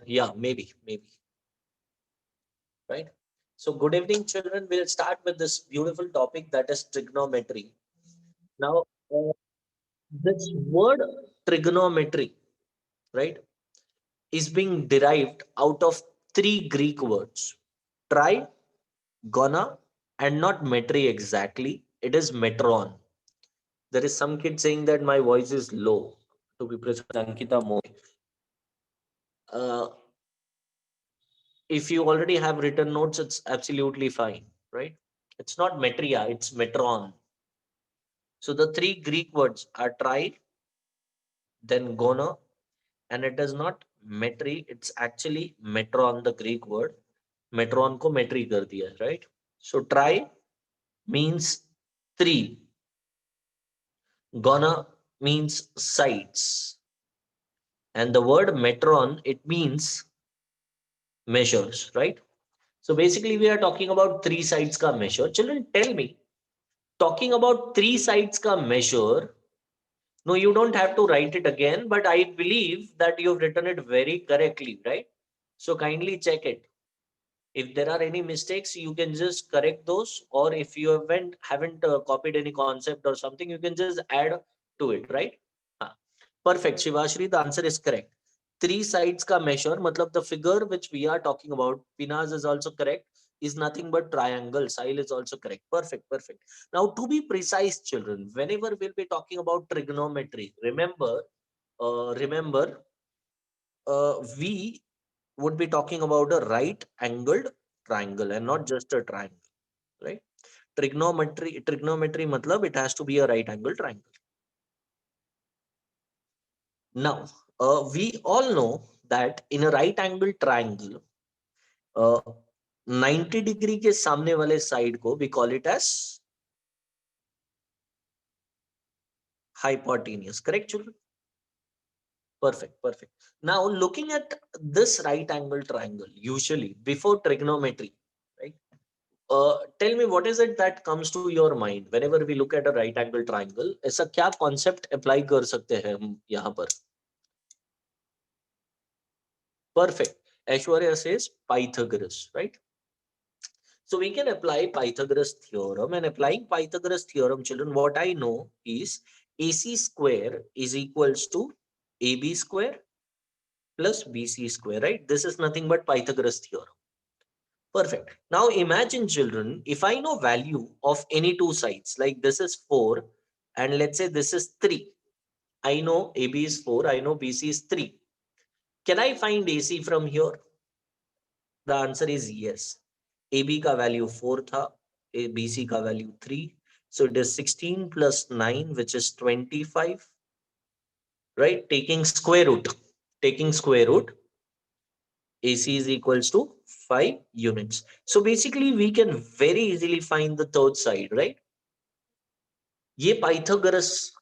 Yeah, maybe, right? So good evening, children. We'll start with this beautiful topic, that is trigonometry. Now, uh, this word trigonometry, right, is being derived out of three Greek words: tri, gonna, and not metri exactly. It is metron. There is some kid saying that my voice is low. To be precise, Ankita Moy. Uh, if you already have written notes, it's absolutely fine, right? It's not metria, it's metron. So the three Greek words are tri, then gona, and it is not metri, it's actually metron, the Greek word. Metron ko metri kar diya, right? So tri means three, gona means sides, and the word metron, it means measures, right? So basically, we are talking about three sides ka measure. Children, tell me, talking about three sides ka measure, no, you don't have to write it again, but I believe that you've written it very correctly, right? So kindly check it. If there are any mistakes, you can just correct those, or if you haven't copied any concept or something, you can just add to it, right? हाँ. Perfect, Shivashri. The answer is correct. Three sides ka measure, matlab the figure which we are talking about, Pinas is also correct, is nothing but triangle. Sahil is also correct. Perfect, perfect. Now, to be precise, children, whenever we'll be talking about trigonometry, remember, we would be talking about a right angled triangle and not just a triangle, right? Trigonometry matlab it has to be a right angle triangle. Now, we all know that in a right angle triangle, uh, 90 degree के सामने वाले side को we call it as hypotenuse. Correct, children? Perfect, perfect. Now, looking at this right angle triangle, usually before trigonometry, right? Tell me, what is it that comes to your mind whenever we look at a right angle triangle? ऐसा क्या concept apply कर सकते हैं हम यहाँ पर? Perfect. Aishwarya says Pythagoras, right? So we can apply Pythagoras theorem, and applying Pythagoras theorem, children, what I know is AC square is equals to AB square plus BC square, right? This is nothing but Pythagoras theorem. Perfect. Now imagine, children, if I know value of any two sides, like this is 4 and let's say this is 3. I know AB is 4, I know BC is 3. Can I find AC from here? The answer is yes. AB ka value 4 tha, BC ka value 3. So it is 16 plus 9, which is 25, right? Taking square root, AC is equals to 5 units. So basically, we can very easily find the third side, right? ये Pythagoras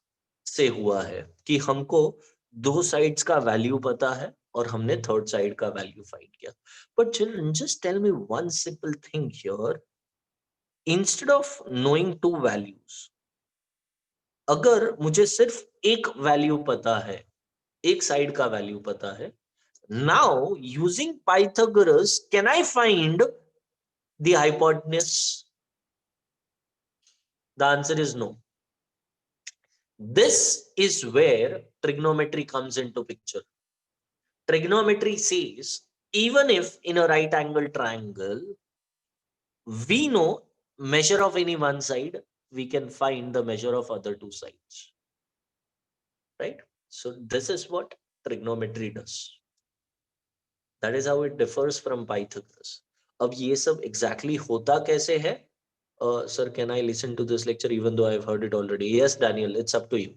से हुआ है कि हमको दो sides का value पता है और हमने थर्ड साइड का वैल्यू फाइंड किया. But children, just tell me one simple thing here. Instead of knowing two values, अगर मुझे सिर्फ एक वैल्यू पता है, एक साइड का वैल्यू पता है, now using Pythagoras, can I find the hypotenuse? The answer is no. This is where trigonometry comes into picture. Trigonometry says even if in a right angle triangle we know measure of any one side, we can find the measure of other two sides, right? So this is what trigonometry does. That is how it differs from Pythagoras. अब ये सब exactly होता कैसे है? Sir, can I listen to this lecture even though I've heard it already? Yes, Daniel, it's up to you.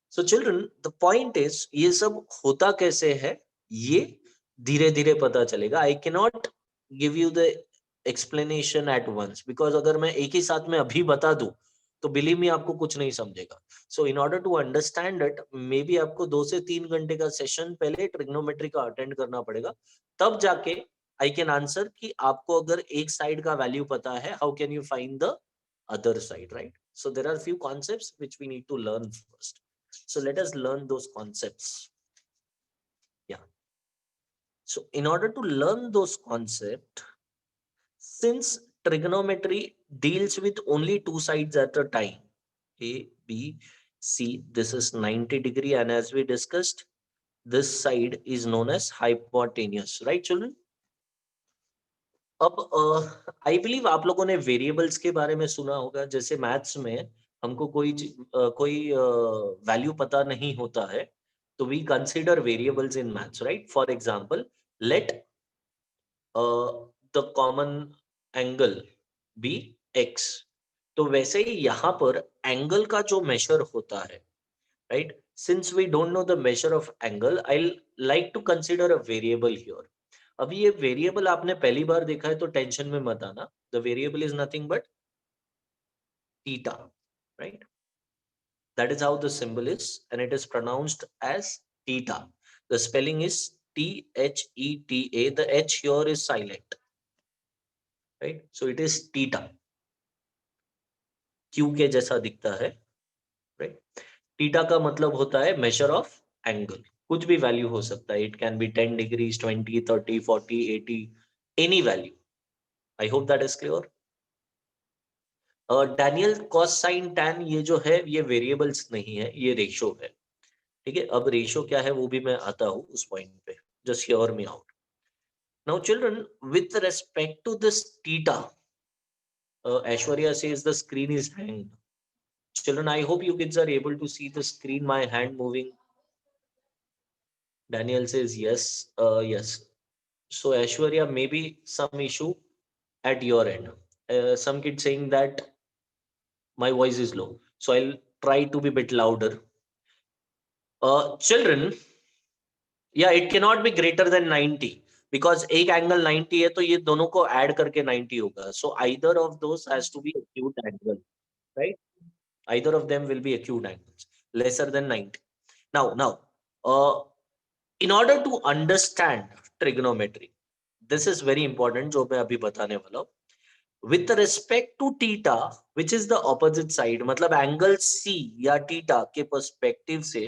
So children, the point is, ये सब होता कैसे है, ये धीरे धीरे पता चलेगा. I cannot give you the explanation at once, because अगर मैं एक ही साथ में अभी बता दूं तो बिलीव मी आपको कुछ नहीं समझेगा. So in order to understand it, may be आपको 2 से 3 घंटे का सेशन पहले ट्रिग्नोमेट्री का अटेंड करना पड़ेगा, तब जाके आई कैन आंसर कि आपको अगर एक साइड का वैल्यू पता है, how can you find the other side, right? So there are few concepts which we need to learn first. So let us learn those concepts. Yeah. So in order to learn those concepts, since trigonometry deals with only two sides at a time, A, B, C, this is 90-degree, and as we discussed, this side is known as hypotenuse, right children? अब I believe आप लोगों ने variables के बारे में सुना होगा, जैसे मैथ्स में हमको कोई वैल्यू पता नहीं होता है, तो we consider variables in maths, right? For example, let the common angle be x. तो वैसे ही यहाँ पर एंगल का जो मेजर होता है, right, since we don't know the measure of angle, I like to consider a variable here. अभी ये वेरिएबल आपने पहली बार देखा है तो टेंशन में मत आना, the variable is nothing but theta, right? That is how the symbol is, and it is pronounced as theta. The spelling is Theta. The H here is silent, right? So it is theta. Q के जैसा दिखता है, right? Theta का मतलब होता है major of angle. कुछ भी वैल्यू हो सकता है, it can be 10 degrees, 20, 30, 40, 80, any value. I hope that is clear. Daniel cos sine tan ये जो है ये वेरिएबल्स नहीं है, ये रेशो है, ठीक है? अब रेशो क्या है वो भी मैं आता हूँ उस पॉइंट पे, just hear me out. Now children, with respect to this theta, Aishwarya says the screen is hanged. Children, I hope you kids are able to see the screen, my hand moving. Daniel says yes, yes. So Aishwarya, maybe some issue at your end. Some kid saying that my voice is low, so I'll try to be a bit louder. Children, yeah, it cannot be greater than 90 because एक angle 90 है तो ये दोनों को add करके 90 होगा. So either of those has to be acute angle, right? Either of them will be acute angles lesser than 90. Now, uh, in order to understand trigonometry, this is very important जो मैं अभी बताने वाला हूँ. With respect to theta, which is the opposite side, मतलब angle C या theta के perspective से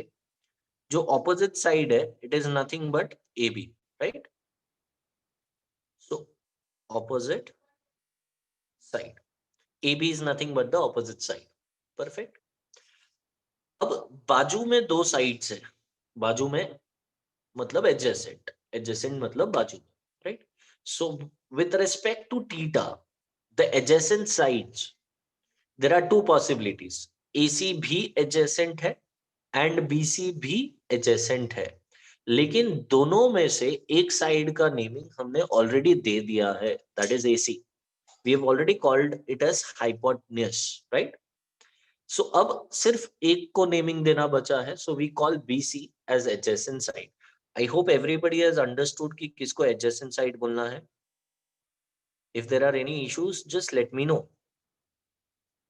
जो opposite side है, it is nothing but AB, right? So opposite side, AB is nothing but the opposite side. Perfect. अब बाजू में दो साइड्स है, बाजू में मतलब adjacent, adjacent मतलब बाजू में, right? So with respect to theta, the adjacent sides, there are two possibilities. AC भी adjacent है and BC भी adjacent है, लेकिन दोनों में से एक साइड का नेमिंग हमने ऑलरेडी दे दिया है, that is AC. We have already called it as hypotenuse, right? So अब सिर्फ एक को नेमिंग देना बचा है, so we call BC as adjacent side. I hope everybody has understood कि किसको adjacent side बोलना है. If there are any issues, just let me know,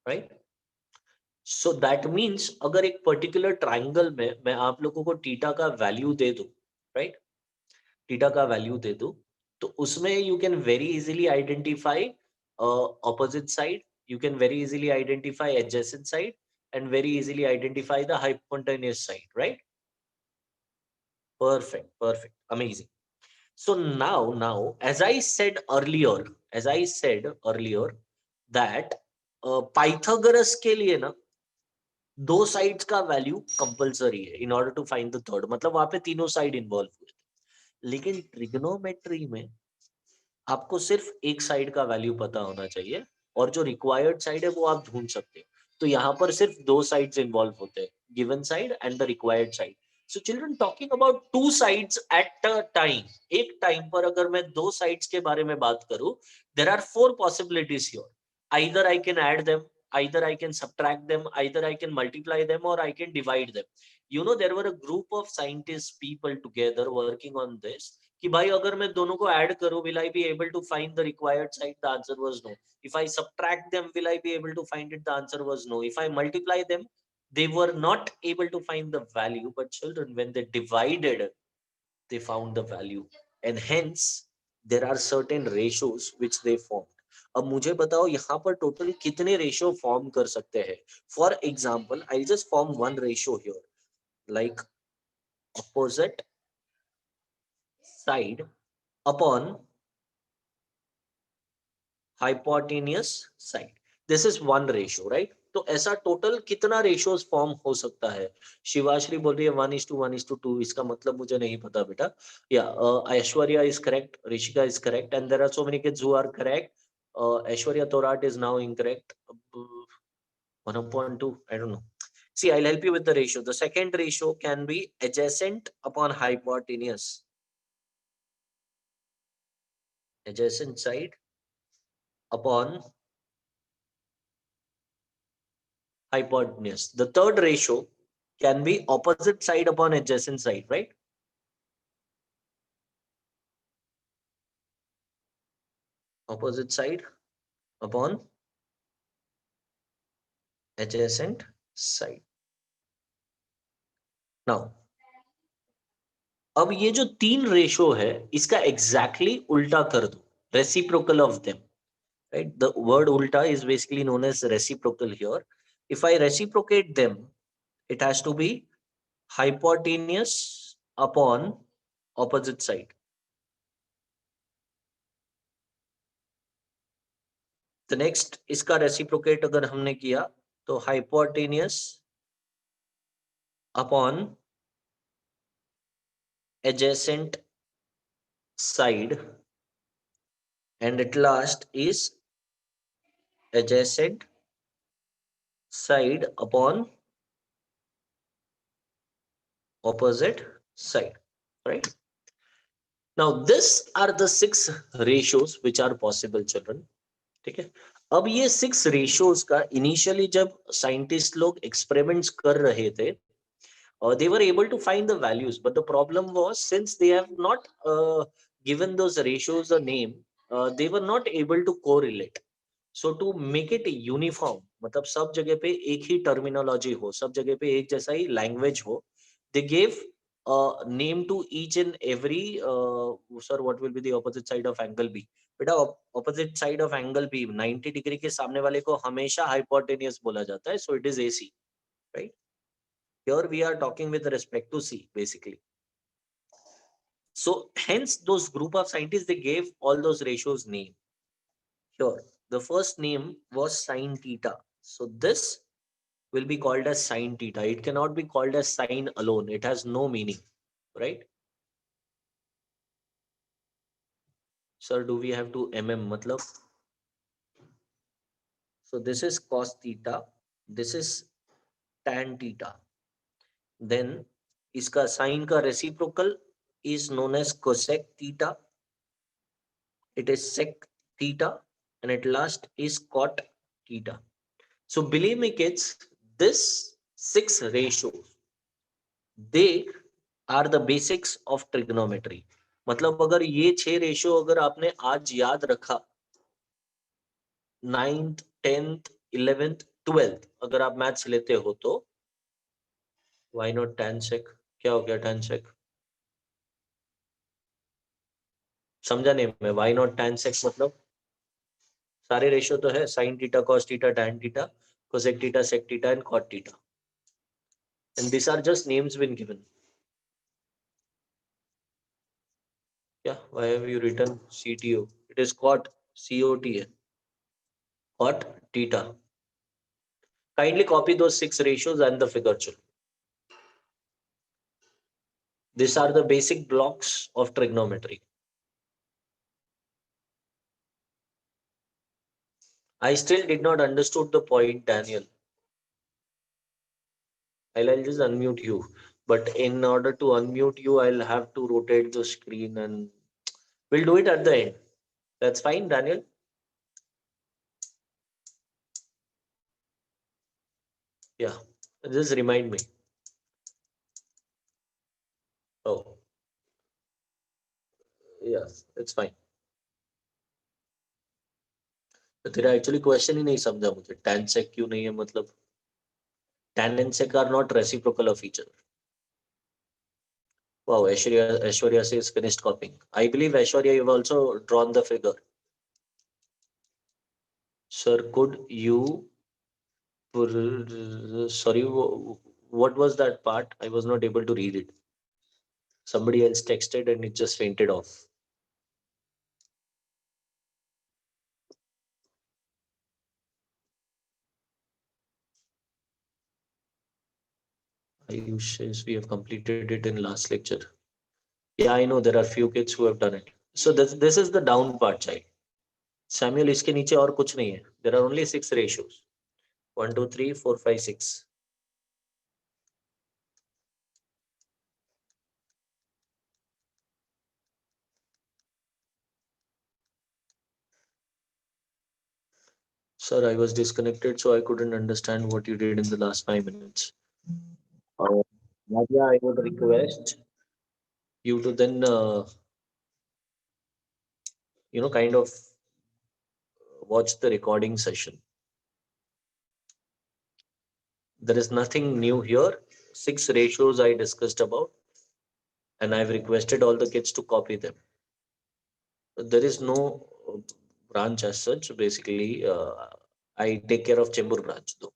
right? So that means अगर एक particular triangle में मैं आप लोगों को थीटा का वैल्यू दे दूं, right? थीटा का वैल्यू दे दूं, तो उसमें you can very easily identify opposite side, you can very easily identify adjacent side, and very easily identify the hypotenuse side, right? Perfect, amazing. So now, as I said earlier, that Pythagoras के लिए ना दो sides का value compulsory है in order to find the third, मतलब वहां पे तीनों साइड इन्वॉल्व हुए थे, लेकिन ट्रिग्नोमेट्री में आपको सिर्फ एक साइड का वैल्यू पता होना चाहिए और जो रिक्वायर्ड साइड है वो आप ढूंढ सकते हैं. तो यहाँ पर सिर्फ दो साइड्स इन्वॉल्व होते हैं, given side and the required side. So children, talking about two sides at a time, एक टाइम पर अगर मैं दो साइड्स के बारे में बात करूं, there are four possibilities here. Either I can add them, either I can subtract them, either I can multiply them, or I can divide them. You know, there were a group of scientists, people together working on this, कि भाई अगर मैं दोनों को add करूं, will I be able to find the required side? The answer was no. If I subtract them, will I be able to find it? The answer was no. If I multiply them, they were not able to find the value. But children, when they divided, they found the value, and hence there are certain ratios which they formed. अब मुझे बताओ यहाँ पर total कितने ratio form कर सकते हैं? For example, I just form one ratio here, like opposite side upon hypotenuse side. This is one ratio, right? तो ऐसा टोटल कितना रेशियोज फॉर्म हो सकता है? शिवाश्री बोल रही है 1:1:2. इसका मतलब मुझे नहीं पता बेटा. या Aishwarya is correct, Rishika is correct, and there are so many kids who are correct. Aishwarya Thorat is now incorrect. 1:2, I don't know. See, I'll help you with the ratio. The second ratio can be adjacent upon hypotenuse. Adjacent side upon hypotenuse. The third ratio can be opposite side upon adjacent side, right? Opposite side upon adjacent side. Now, अब ये जो तीन ratio है इसका exactly उल्टा कर दो. Reciprocal of them, right? The word ulta is basically known as reciprocal here. If I reciprocate them, it has to be hypotenuse upon opposite side. The next इसका reciprocate अगर हमने किया तो hypotenuse upon adjacent side, and at last is adjacent side upon opposite side, right? Now these are the six ratios which are possible, children. ठीक है. अब ये six ratios का इनिशियली जब साइंटिस्ट लोग एक्सपेरिमेंट्स कर रहे थे, they were able to find the values, but the problem was since they have not given those ratios a name, they were not able to correlate. So to make it uniform, मतलब सब जगह पे एक ही terminology हो, सब जगह पे एक जैसा ही लैंग्वेज हो, they gave a name to each and every. Sir, what will be the opposite side of angle B? बेटा opposite side of angle B 90 degree के सामने वाले को हमेशा hypotenuse बोला जाता है, so it is AC, right? Here we are talking with respect to C, basically. So hence those group of scientists, they gave all those ratios name. Here, the first name was sine theta. So this will be called as sine theta. It cannot be called as sine alone. It has no meaning, right? Sir, do we have to matlab? So this is cos theta. This is tan theta. Then iska sine ka reciprocal is known as cosec theta. It is sec theta, and at last is cot theta. So believe me kids, this six ratios, they are the basics of trigonometry. मतलब अगर ये 6 ratio अगर आपने आज याद रखा, 9th 10th 11th 12th अगर आप मैथ्स लेते हो तो why not tan sec? क्या हो गया tan sec? समझा नहीं मैं. why not tan sec मतलब सारे रेशियो तो है, sin theta cos theta tan theta cosec theta sec theta and cot theta, and these are just names been given. Yeah, why have you written CTO? It is cot, COT, cot theta. Kindly copy those 6 ratios and the figure. These are the basic blocks of trigonometry. I still did not understood the point, Daniel. I'll just unmute you. But in order to unmute you, I'll have to rotate the screen, and we'll do it at the end. That's fine, Daniel. Yeah, just remind me. Oh, yes, it's fine. तो तेरा actually question ही नहीं समझा मुझे. tan sec क्यों नहीं है मतलब? tan and sec are not reciprocal of each other. Wow, Aishwarya says finished copying. I believe Aishwarya, you've also drawn the figure. Sir, could you sorry, what was that part? I was not able to read it. Somebody else texted and it just fainted off. Ayush says we have completed it in last lecture. Yeah, I know there are few kids who have done it. So this is the down part, child. Samuel, इसके नीचे और कुछ नहीं है. There are only 6 ratios. 1, 2, 3, 4, 5, 6. Sir, I was disconnected, so I couldn't understand what you did in the last 5 minutes. Uh, Nadia, I would request you to then, kind of watch the recording session. There is nothing new here. 6 ratios I discussed about, and I've requested all the kids to copy them. There is no branch as such. Basically, I take care of Chembur branch though.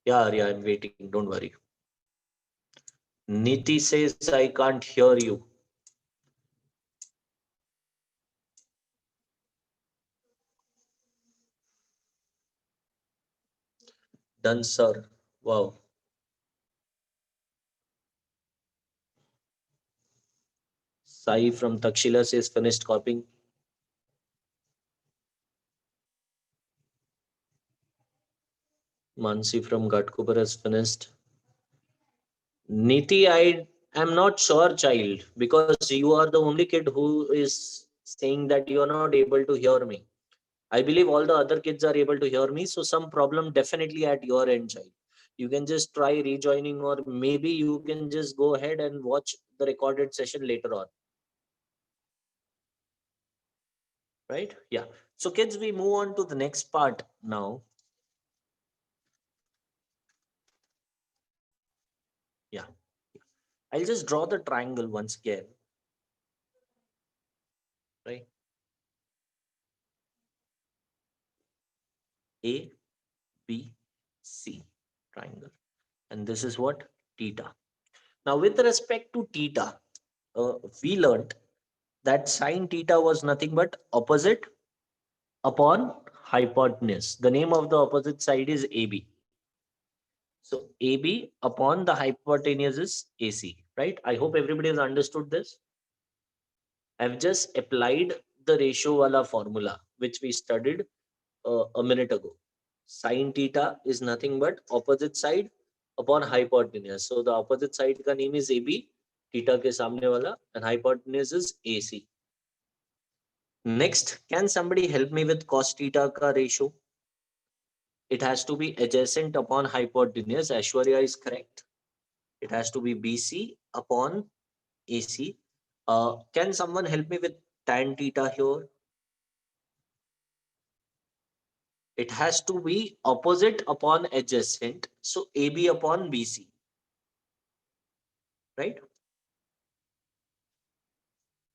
Yeah, Arya, I'm waiting. Don't worry. Niti says I can't hear you. Done, sir. Wow. Sai from Takshila says finished copying. Mansi from Ghatkopar has finished. Niti, I am not sure, child, because you are the only kid who is saying that you are not able to hear me. I believe all the other kids are able to hear me, so some problem definitely at your end, child. You can just try rejoining, or maybe you can just go ahead and watch the recorded session later on. Right? Yeah. So, kids, we move on to the next part now. Yeah. I'll just draw the triangle once again. Right? A, B, C triangle. And this is what? Theta. Now, with respect to theta, we learned that sine theta was nothing but opposite upon hypotenuse. The name of the opposite side is AB. So AB upon the hypotenuse is AC, right? I hope everybody has understood this. I've just applied the ratio wala formula, which we studied a minute ago. Sine theta is nothing but opposite side upon hypotenuse. So the opposite side ka name is AB, theta ke samne wala, and hypotenuse is AC. Next, can somebody help me with cos theta ka ratio? It has to be adjacent upon hypotenuse. Aishwarya is correct. It has to be BC upon AC. Can someone help me with tan theta here? It has to be opposite upon adjacent. So AB upon BC, right?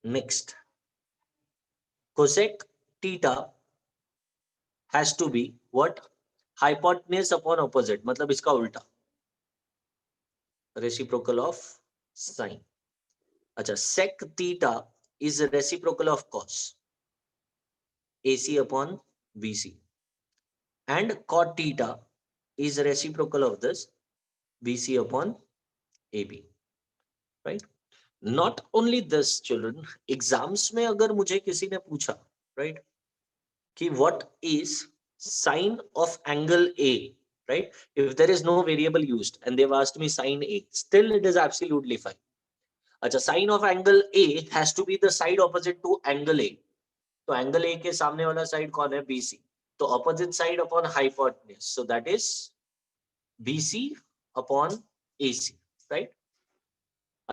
Next, cosec theta has to be what? Hypotenuse upon opposite. मतलब इसका उल्टा. Reciprocal of sine. अच्छा, sec theta is a reciprocal of cos. AC upon BC. And cot theta is a reciprocal of this BC upon AB. Right? Not only this, children, exams में अगर मुझे किसी ने पूछा, right, कि what is sine of angle A, right? If there is no variable used and they've asked me sine A, still it is absolutely fine. अच्छा, sine of angle A has to be the side opposite to angle A. तो angle A के सामने वाला side कौन है? BC. तो opposite side upon hypotenuse. So that is BC upon AC, right?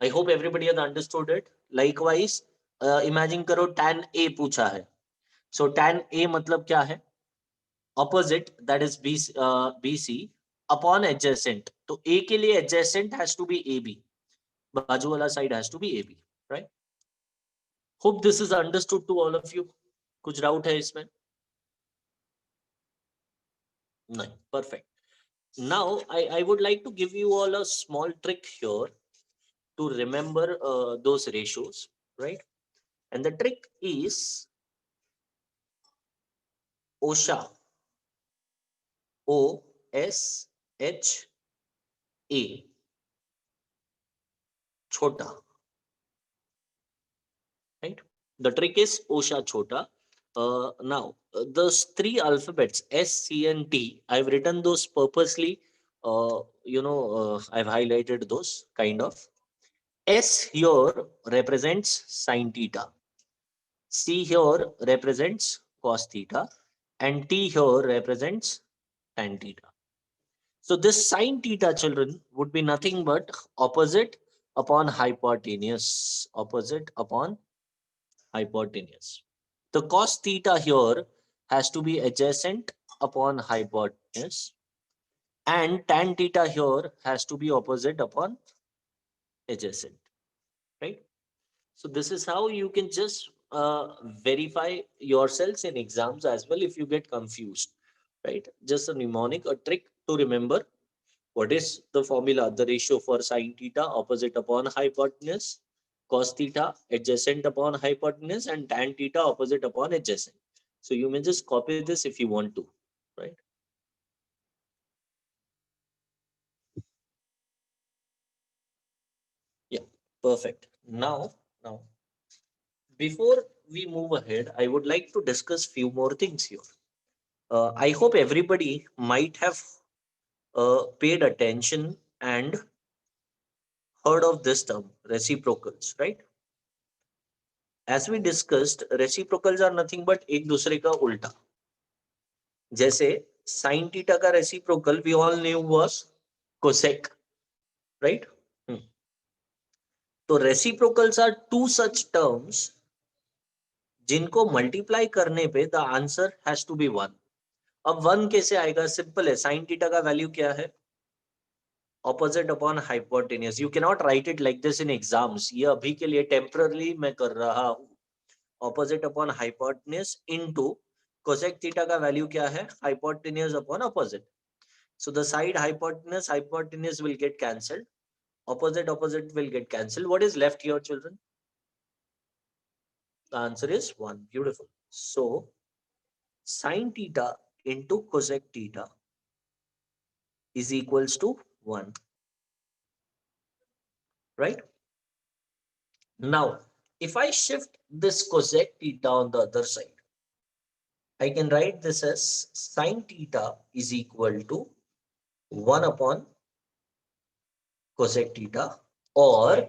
I hope everybody has understood it. Likewise, imagine करो tan A पूछा है. So tan A मतलब क्या है? Opposite, that is BC upon adjacent. तो A के लिए adjacent has to be AB. बाजू वाला side has to be AB, right? Hope this is understood to all of you. कुछ doubt है इसमें? नहीं, perfect. Now, I would like to give you all a small trick here to remember those ratios, right? And the trick is OSHA, OSHA, chota, right? The trick is OSHA chota. Now, those three alphabets S, C, and T, I've written those purposely. I've highlighted those kind of. S here represents sine theta. C here represents cos theta, and T here represents tan theta. So this sine theta, children, would be nothing but opposite upon hypotenuse. Opposite upon hypotenuse. The cos theta here has to be adjacent upon hypotenuse, and tan theta here has to be opposite upon adjacent, right? So this is how you can just verify yourselves in exams as well if you get confused, right? Just a mnemonic, a trick to remember what is the formula, the ratio for sine theta opposite upon hypotenuse, cos theta adjacent upon hypotenuse, and tan theta opposite upon adjacent. So you may just copy this if you want to, right? Yeah, perfect. Now, before we move ahead, I would like to discuss few more things here. I hope everybody might have paid attention and heard of this term, reciprocals, right? As we discussed, reciprocals are nothing but एक दूसरे का उल्टा. जैसे sin theta का reciprocal we all knew was cosec, right? तो reciprocals are two such terms जिनको multiply करने पे the answer has to be one. अब वन कैसे आएगा? सिंपल है. साइन थीटा का वैल्यू क्या है? Opposite upon hypotenuse. You can not right it like this in exams. ये अभी के लिए टेम्पररी मैं कर रहा हूँ. Opposite upon hypotenuse into cosec theta का वैल्यू क्या है? Hypotenuse upon opposite. So the side hypotenuse will get cancelled. Opposite will get cancelled. What is left here, children? The answer is 1. Beautiful. So sine theta into cosec theta is equals to 1. Right? Now, if I shift this cosec theta on the other side, I can write this as sine theta is equal to 1 upon cosec theta. Or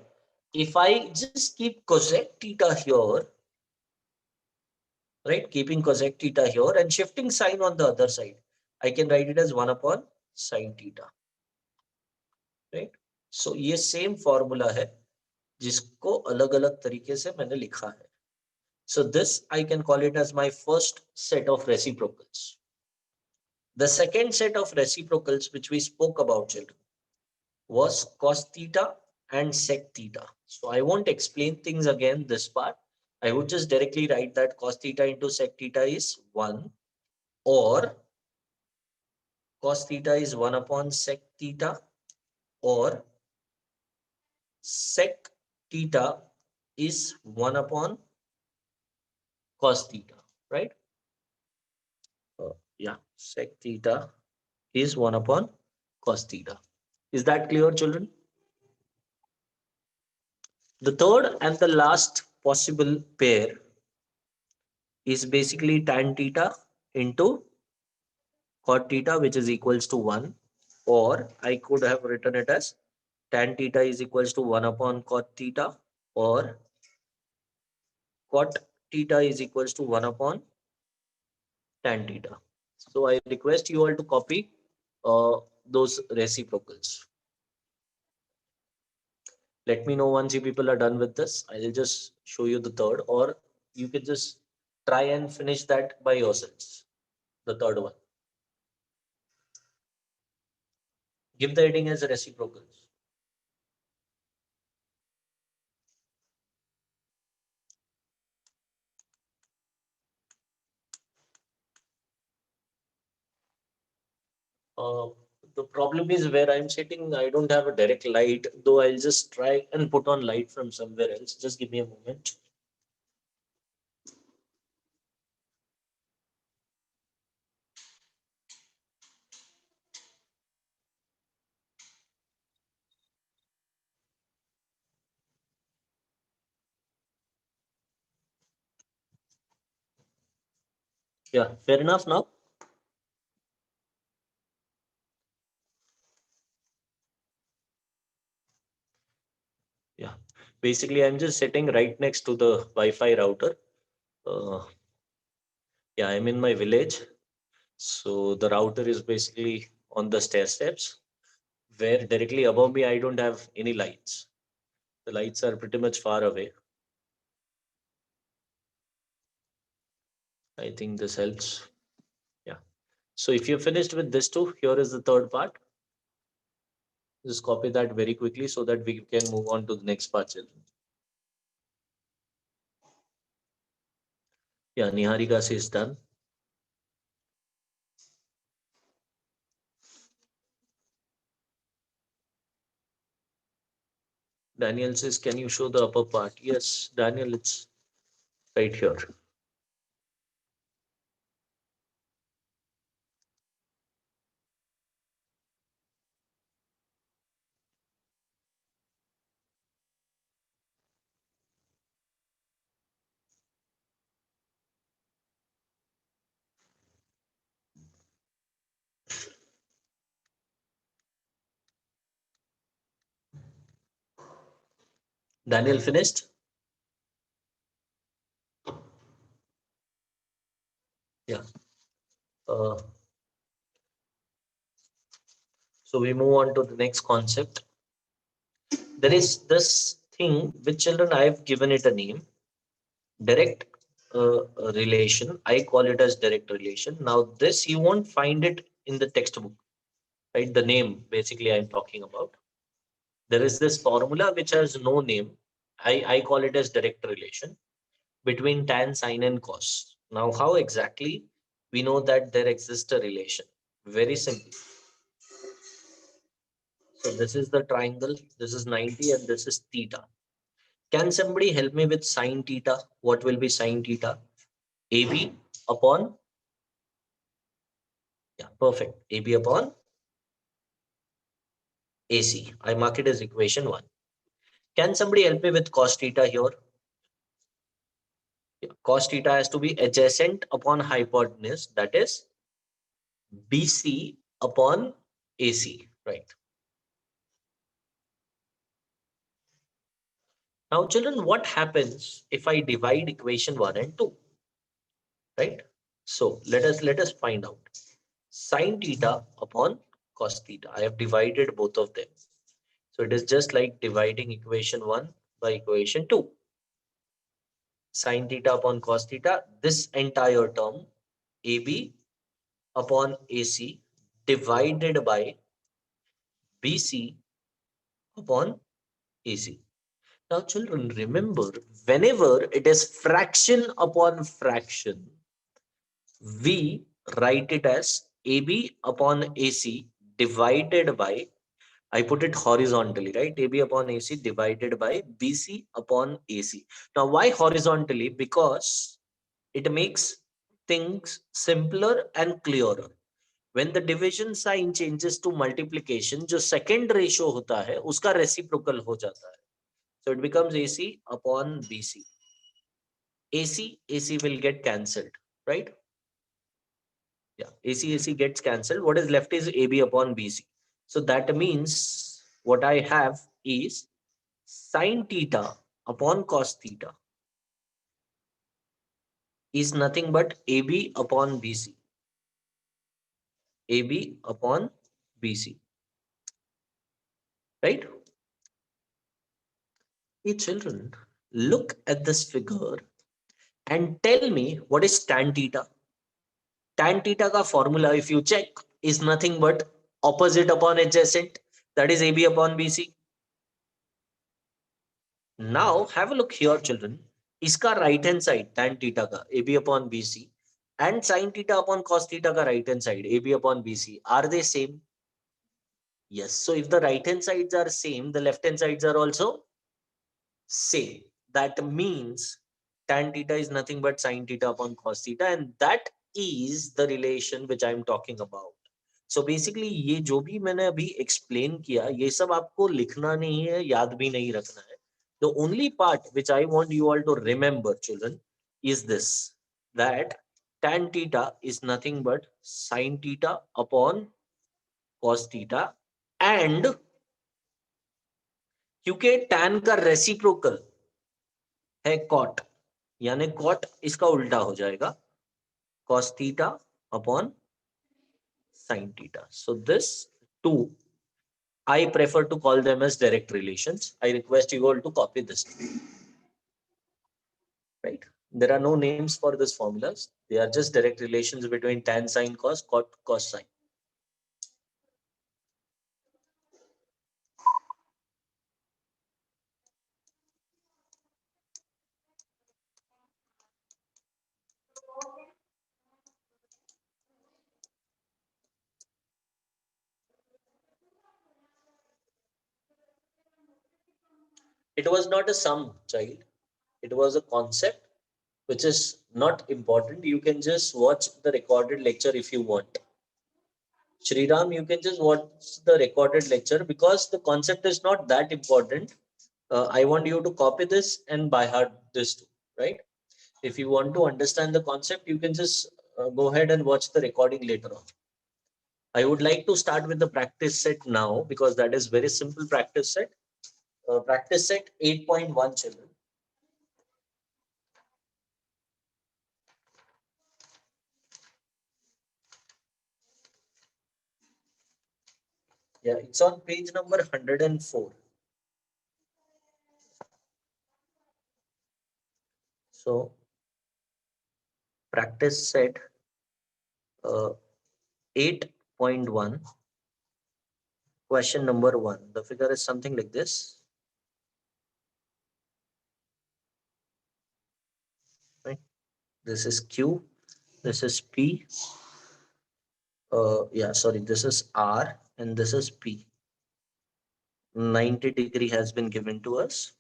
if I just keep cosec theta here, right, keeping cosec theta here and shifting sine on the other side, I can write it as 1 upon sine theta. Right? So ये same formula है जिसको अलग अलग तरीके से मैंने लिखा है. So this I can call it as my first set of reciprocals. The second set of reciprocals which we spoke about, children, was cos theta and sec theta. So I won't explain things again this part. I would just directly write that cos theta into sec theta is 1, or cos theta is 1 upon sec theta, or sec theta is 1 upon cos theta, right? Yeah, sec theta is 1 upon cos theta. Is that clear, children? The third and the last possible pair is basically tan theta into cot theta, which is equals to 1. Or I could have written it as tan theta is equals to 1 upon cot theta, or cot theta is equals to 1 upon tan theta. So I request you all to copy those reciprocals. Let me know once you people are done with this. I'll just show you the third, or you can just try and finish that by yourselves. The third one. Give the heading as reciprocals. Uh, the problem is where I'm sitting, I don't have a direct light, though I'll just try and put on light from somewhere else. Just give me a moment. Yeah, fair enough now. Yeah, basically I'm just sitting right next to the Wi-Fi router. Uh, yeah, I'm in my village. So the router is basically on the stair steps where directly above me I don't have any lights. The lights are pretty much far away. I think this helps. Yeah. So if you're finished with this too, here is the third part. Just copy that very quickly so that we can move on to the next part, children. Yeah, Niharika says done. Daniel says, can you show the upper part? Yes, Daniel, it's right here. Daniel finished? Yeah. Uh, so we move on to the next concept. There is this thing with children, I've given it a name, direct relation. I call it as direct relation. Now, this you won't find it in the textbook, right? The name basically I'm talking about. There is this formula which has no name. I call it as direct relation between tan, sine, and cos. Now, how exactly we know that there exists a relation? Very simple. So this is the triangle, this is 90, and this is theta. Can somebody help me with sine theta? What will be sine theta? AB upon, yeah, perfect. AB upon AC. I mark it as equation 1. Can somebody help me with cos theta here? Yeah, cos theta has to be adjacent upon hypotenuse, that is BC upon AC, right? Now, children, what happens if I divide equation 1 and 2, right? So let us find out. Sine theta upon cos theta. I have divided both of them. So it is just like dividing equation 1 by equation 2. Sine theta upon cos theta, this entire term AB upon AC divided by BC upon AC. Now, children, remember, whenever it is fraction upon fraction, we write it as AB upon AC divided by, I put it horizontally, right? AB upon AC divided by BC upon AC. Now, why horizontally? Because it makes things simpler and clearer. When the division sign changes to multiplication, जो second ratio होता है, उसका reciprocal हो जाता है. So it becomes AC upon BC. AC will get cancelled, right? Yeah, AC gets cancelled. What is left is AB upon BC. So that means what I have is sine theta upon cos theta is nothing but AB upon BC. AB upon BC, right? Hey children, look at this figure and tell me what is tan theta. Tan theta ka formula, if you check, is nothing but opposite upon adjacent, that is AB upon BC. Now have a look here, children. Iska right hand side tan theta ka AB upon BC and sin theta upon cos theta ka right hand side AB upon BC, are they same? Yes. So if the right hand sides are same, the left hand sides are also same. That means tan theta is nothing but sin theta upon cos theta, and that is the relation which I am talking about. So basically ये जो भी मैंने अभी explain किया, ये सब आपको लिखना नहीं है, याद भी नहीं रखना है. The only part which I want you all to remember, children, is this, that tan theta is nothing but sin theta upon cos theta, and क्योंकि tan का रेसिप्रोकल है cot, यानी cot इसका उल्टा हो जाएगा cos theta upon sin theta. So this two, I prefer to call them as direct relations. I request you all to copy this, right? There are no names for these formulas. They are just direct relations between tan sin cos, cot cos sin. It was not a sum, child. It was a concept which is not important. You can just watch the recorded lecture if you want. Shriram, you can just watch the recorded lecture because the concept is not that important. I want you to copy this and by heart this too, right? If you want to understand the concept, you can just go ahead and watch the recording later on. I would like to start with the practice set now because that is very simple practice set. Practice set 8.1, children. Yeah, it's on page number 104. So, practice set 8.1, question number 1. The figure is something like this. Right? This is Q, this is P. Yeah, sorry, this is R and this is P. 90-degree has been given to us.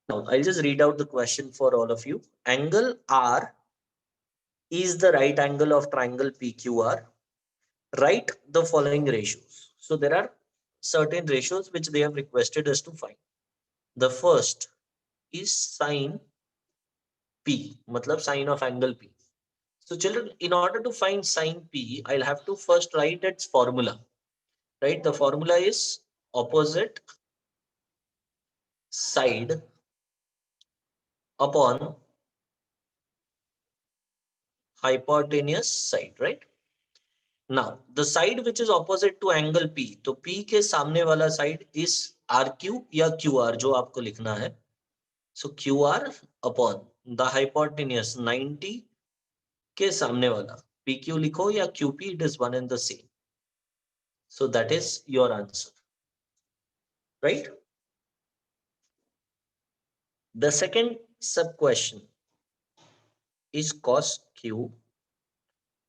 Now, I'll just read out the question for all of you. Angle R is the right angle of triangle PQR. Write the following ratios. So there are certain ratios which they have requested us to find. The first is sine P, matlab sine of angle P. So children, in order to find sine P, I'll have to first write its formula, right? The formula is opposite side upon hypotenuse side, right? Now, the side which is opposite to angle P, तो P के सामने वाला side is RQ या QR जो आपको लिखना है. So QR upon the hypotenuse 90 के सामने वाला PQ लिखो या QP, it is one and the same. So that is your answer, right? The second sub question is cos Q.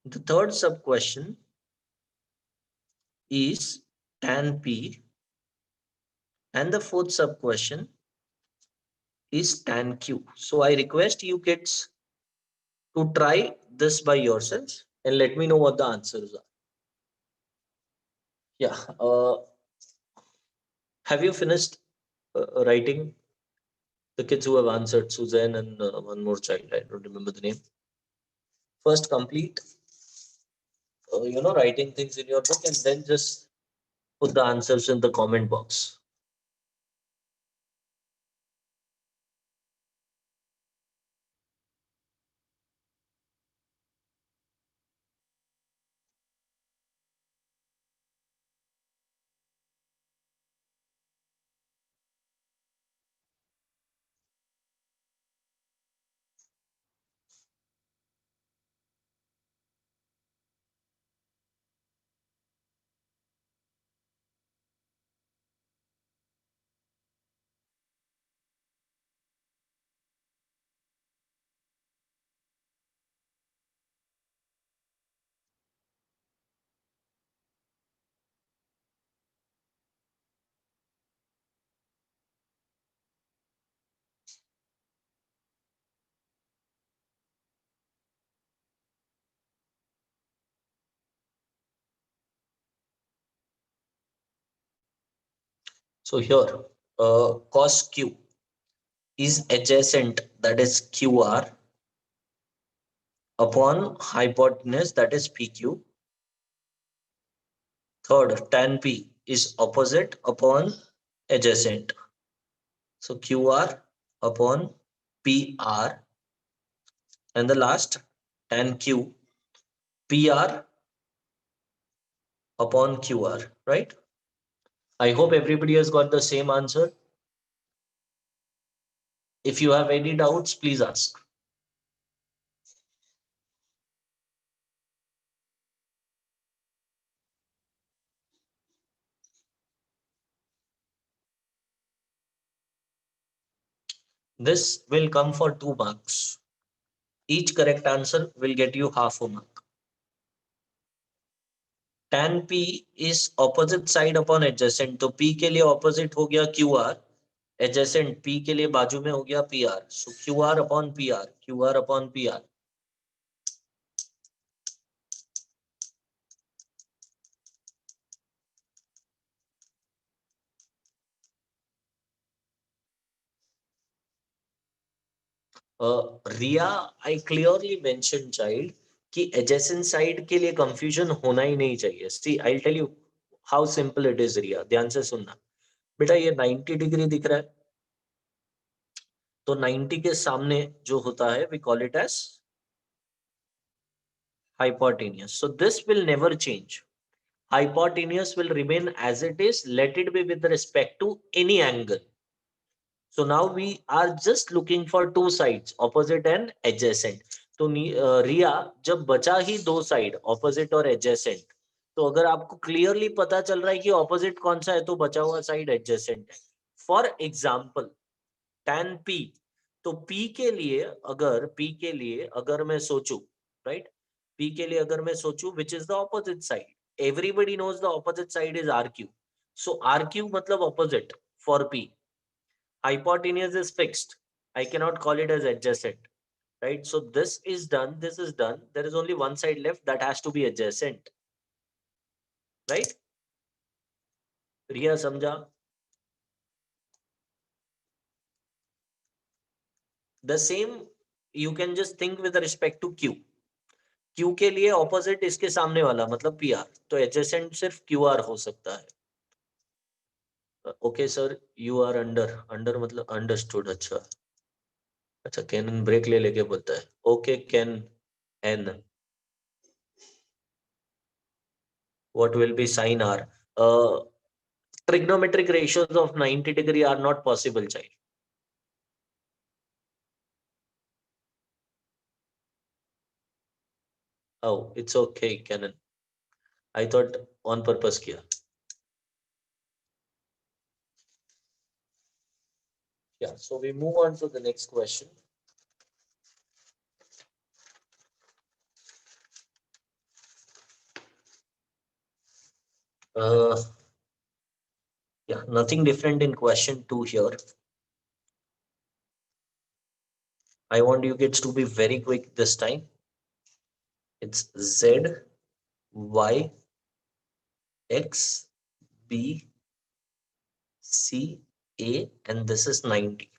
The third sub question is tan P. And the fourth sub question is tan Q. So I request you kids to try this by yourselves and let me know what the answers are. Yeah. Have you finished writing? The kids who have answered, Suzanne and one more child, I don't remember the name. First complete, writing things in your book and then just put the answers in the comment box. So here, cos Q is adjacent, that is QR, upon hypotenuse, that is PQ. Third, tan P is opposite upon adjacent. So QR upon PR. And the last, tan Q, PR upon QR, right? I hope everybody has got the same answer. If you have any doubts, please ask. This will come for 2 marks. Each correct answer will get you half a mark. Tan P is opposite side upon adjacent. तो P के लिए opposite हो गया QR. Adjacent P के लिए बाजू में हो गया PR. So QR upon PR. QR upon PR. Riya, I clearly mentioned child कि adjacent side के लिए confusion होना ही नहीं चाहिए. See, I'll tell you how simple it is, रिया. ध्यान से सुनना. बेटा ये 90 डिग्री दिख रहा है. तो 90 के सामने जो होता है we call it as hypotenuse. So this will never change. Hypotenuse will remain as it is. Let it be with respect to any angle. So now we are just looking for two sides, opposite and adjacent. तो रिया, जब बचा ही दो side opposite और adjacent, तो अगर आपको clearly पता चल रहा है कि ऑपोजिट कौन सा है तो बचा हुआ साइड एडजेसेंट है. फॉर एग्जाम्पल tan P, तो P के लिए अगर मैं सोचूं, राइट, P के लिए अगर मैं सोचूं which is the opposite side, everybody knows the opposite side is RQ. So RQ मतलब opposite for P. Hypotenuse is fixed. I cannot call it as adjacent, right? So this is done, this is done. There is only one side left that has to be adjacent, right? Riya, samjha? The same you can just think with respect to Q. Q के लिए opposite इसके सामने वाला मतलब PR. तो adjacent सिर्फ QR हो सकता है. Okay sir, you are under मतलब understood. अच्छा अच्छा, कैन ब्रेक ले लेके बोलता है. Okay can an, what will be sin R? Trigonometric ratios of 90 degree are not possible, child. Oh, it's okay, Canon. I thought on purpose kiya. Yeah, so we move on to the next question. Yeah, nothing different in question 2 here. I want you kids to be very quick this time. It's Z, Y, X, B, C, A, and this is 90.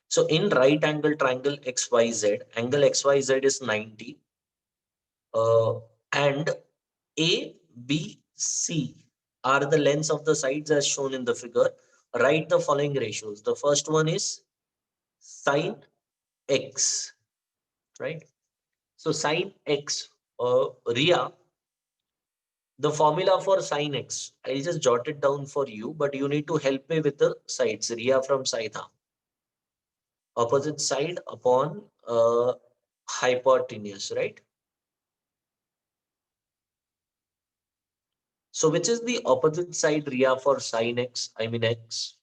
So in right angle triangle XYZ, angle XYZ is 90. And A, B, C are the lengths of the sides as shown in the figure. Write the following ratios. The first one is sine x, right? So sine x, Ria, the formula for sine x, I'll just jot it down for you, but you need to help me with the sides. Ria from Saida. Opposite side upon hypotenuse, right? So which is the opposite side, Ria, for sine x? I mean x.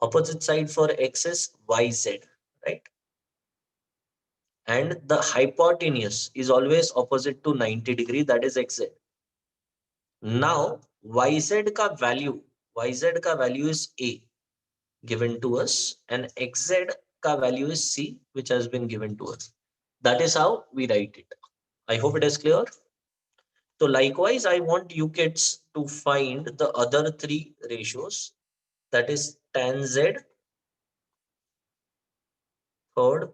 Opposite side for x is yz, right? And the hypotenuse is always opposite to 90 degree, that is xz. Now yz ka value is a given to us, and xz ka value is c, which has been given to us. That is how we write it. I hope it is clear. So likewise, I want you kids to find the other three ratios, that is tan z, third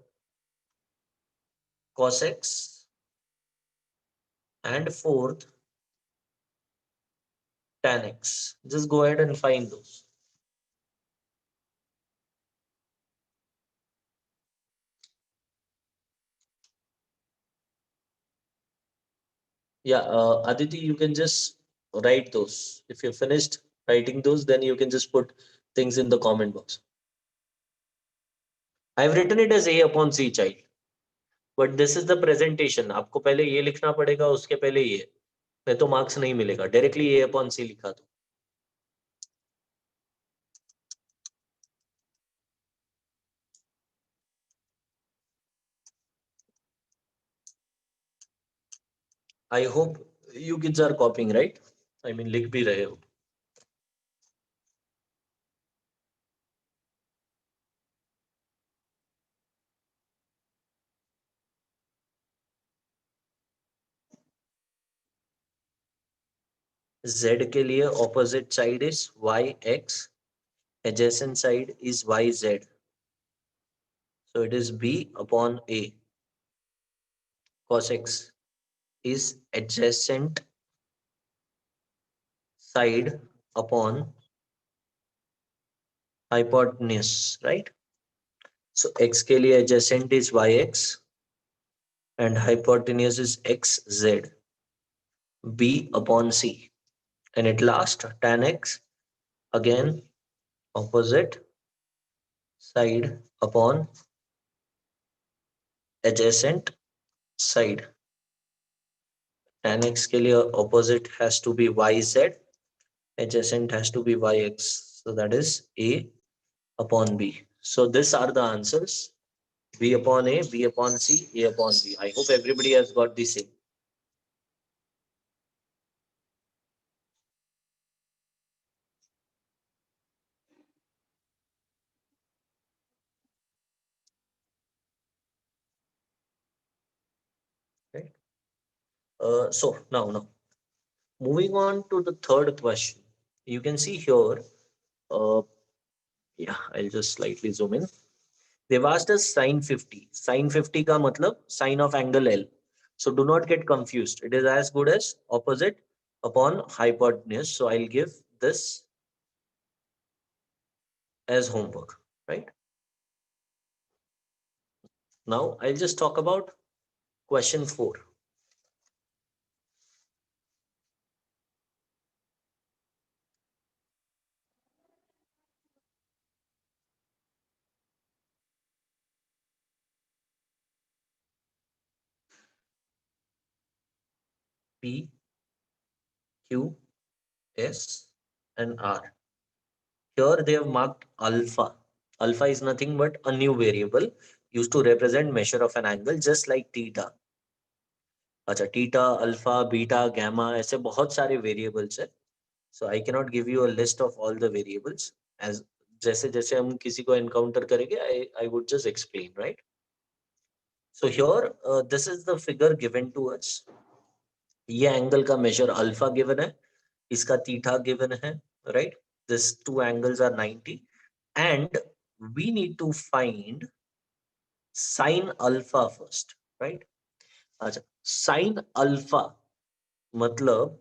cos x, and fourth tan x. Just go ahead and find those. Yeah, Aditi, you can just write those. If you're finished writing those, then you can just put things in the comment box. I've written it as A upon C, child. But this is the presentation. आपको पहले ये लिखना पड़ेगा, उसके पहले ये. नहीं तो मार्क्स नहीं मिलेगा. डायरेक्टली A upon C लिखा दो. I hope you kids are copying, right? I mean, लिख भी रहे हो. Z के लिए opposite side is YX, adjacent side is YZ. So it is B upon A. Cos X is adjacent side upon hypotenuse, right? So X के लिए adjacent is YX and hypotenuse is XZ. B upon C. And at last, tan X, again opposite side upon adjacent side. Tan X के लिए opposite has to be YZ, adjacent has to be YX. So that is A upon B. So these are the answers. B upon A, B upon C, A upon B. I hope everybody has got the same. Right? So now, moving on to the third question. You can see here, uh, yeah, I'll just slightly zoom in. They've asked us sine 50. Sine 50 ka matlab sine of angle L. So do not get confused. It is as good as opposite upon hypotenuse. So I'll give this as homework, right? Now I'll just talk about question 4. P, Q, S, and R. Here they have marked alpha. Alpha is nothing but a new variable used to represent measure of an angle, just like theta. अच्छा, theta, alpha, beta, gamma, ऐसे बहुत सारे variables है. So I cannot give you a list of all the variables. As जैसे जैसे हम किसी को encounter करेंगे, I would just explain, right? So here, this is the figure given to us. ये एंगल का मेजर अल्फा गिवन है, इसका थीटा गिवन है, right? This two angles are 90 and we need to find sin alpha first, right? अच्छा, sin alpha मतलब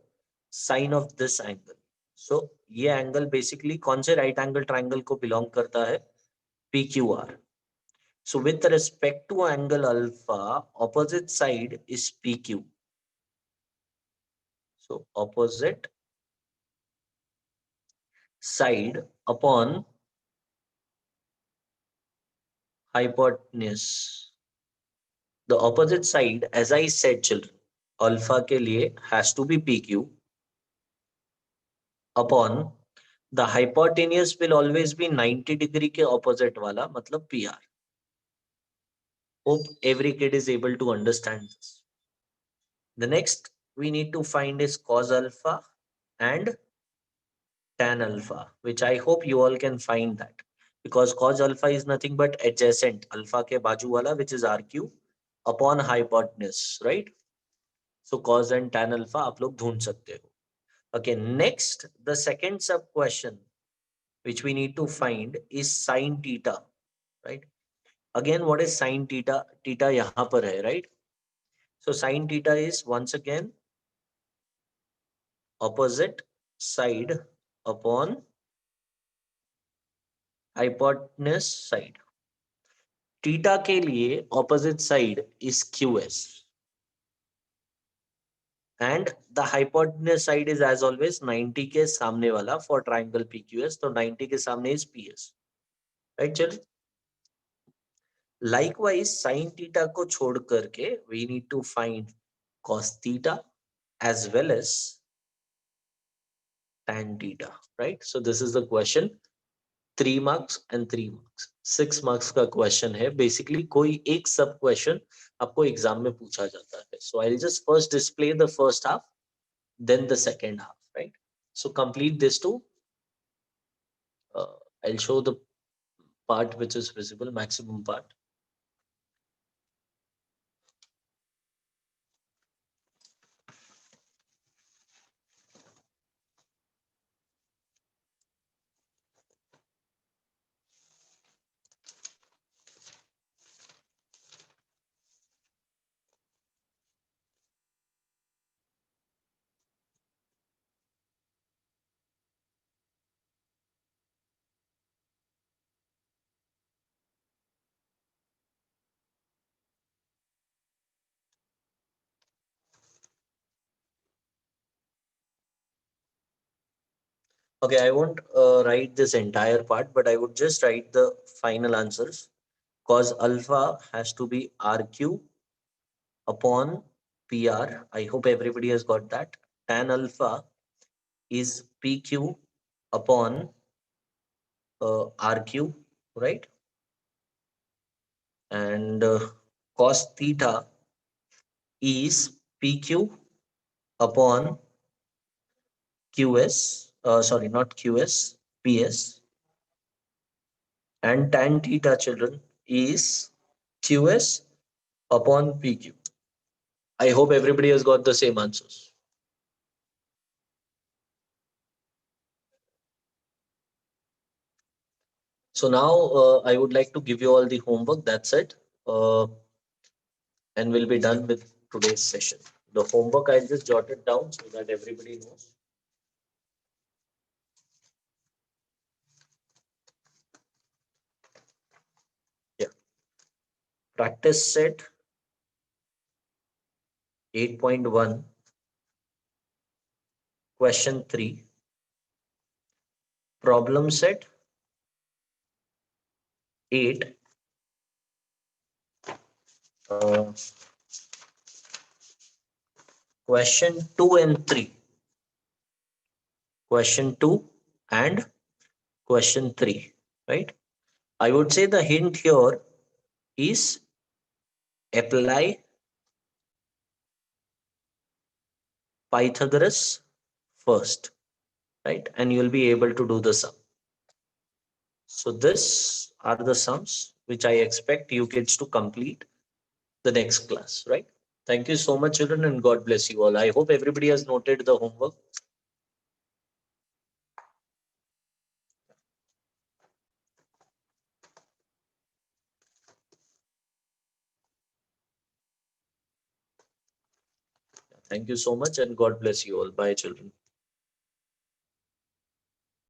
sin of this angle. So ये angle basically कौन से राइट एंगल ट्राइंगल को belong करता है? PQR. So with respect to angle alpha, opposite side is PQ. So opposite side upon hypotenuse. The opposite side, as I said, children, alpha के लिए has to be PQ upon the hypotenuse will always be 90 degree के opposite वाला, मतलब PR. Hope every kid is able to understand this. The next we need to find is cos alpha and tan alpha, which I hope you all can find that. Because cos alpha is nothing but adjacent alpha के बाजू वाला, which is RQ upon hypotenuse, right? So cos and tan alpha आप लोग ढूंढ सकते हो. Okay, next, the second sub question which we need to find is sin theta, right? Again, what is sine theta? Theta यहाँ पर है, right? So sine theta is once again opposite side upon hypotenuse side. Theta के लिए opposite side is QS and the hypotenuse side is as always 90 के सामने वाला for triangle PQS. तो 90 के सामने is PS, right children? Likewise sin theta को छोड़ करके we need to find cos theta as well as tan theta, right? So this is the question. 3 marks and 3 marks, 6 marks का question है. Basically कोई एक सब question आपको exam में पूछा जाता है. So I'll just first display the first half, then the second half, right? So complete this too. I'll show the part which is visible, maximum part. Okay, I won't write this entire part, but I would just write the final answers. Cos alpha has to be RQ upon PR. I hope everybody has got that. Tan alpha is PQ upon RQ, right? And cos theta is PQ upon QS, sorry, not QS, PS. And tan theta, children, is QS upon PQ. I hope everybody has got the same answers. So now I would like to give you all the homework. That's it. And we'll be done with today's session. The homework, I'll just jot it down so that everybody knows. Yeah. Practice set 8.1, question 3. Problem set 8. Question 2 and 3. Question 2 and question 3, right? I would say the hint here is apply Pythagoras first, right? And you'll be able to do the sum. So this are the sums which I expect you kids to complete the next class, right? Thank you so much, children, and God bless you all. I hope everybody has noted the homework. Thank you so much, and God bless you all. Bye, children.